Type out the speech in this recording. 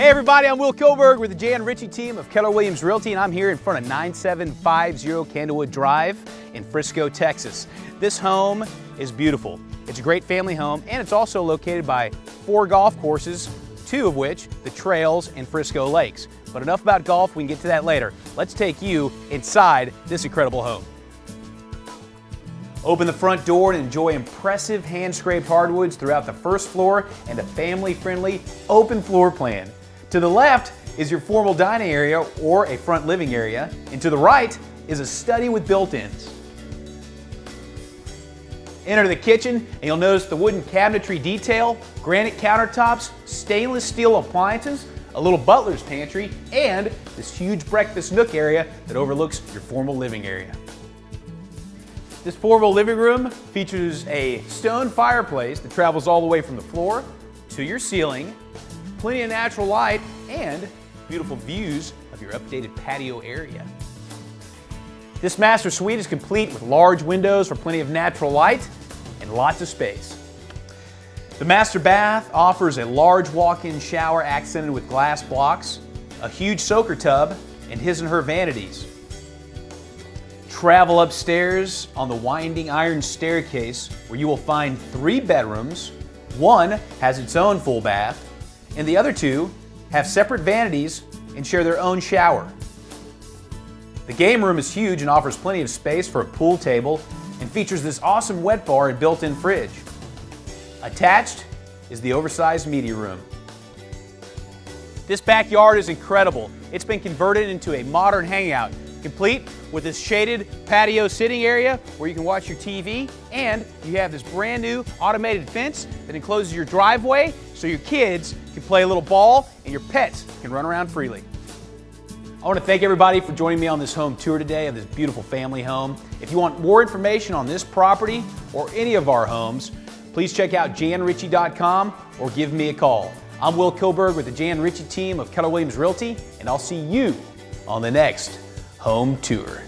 Hey everybody, I'm Will Koberg with the Jan Ritchie team of Keller Williams Realty, and I'm here in front of 9750 Candlewood Drive in Frisco, Texas. This home is beautiful. It's a great family home, and it's also located by 4 golf courses, 2 of which, the Trails and Frisco Lakes. But enough about golf, we can get to that later. Let's take you inside this incredible home. Open the front door and enjoy impressive hand-scraped hardwoods throughout the first floor and a family-friendly open floor plan. To the left is your formal dining area or a front living area, and to the right is a study with built-ins. Enter the kitchen and you'll notice the wooden cabinetry detail, granite countertops, stainless steel appliances, a little butler's pantry, and this huge breakfast nook area that overlooks your formal living area. This formal living room features a stone fireplace that travels all the way from the floor to your ceiling, plenty of natural light, and beautiful views of your updated patio area. This master suite is complete with large windows for plenty of natural light and lots of space. The master bath offers a large walk-in shower accented with glass blocks, a huge soaker tub, and his and her vanities. Travel upstairs on the winding iron staircase where you will find 3 bedrooms. 1 has its own full bath, and the other 2 have separate vanities and share their own shower. The game room is huge and offers plenty of space for a pool table and features this awesome wet bar and built-in fridge. Attached is the oversized media room. This backyard is incredible. It's been converted into a modern hangout, complete with this shaded patio sitting area where you can watch your TV, and you have this brand new automated fence that encloses your driveway so your kids can play a little ball and your pets can run around freely. I want to thank everybody for joining me on this home tour today of this beautiful family home. If you want more information on this property or any of our homes, please check out janritchie.com or give me a call. I'm Will Koberg with the Jan Ritchie team of Keller Williams Realty, and I'll see you on the next home tour.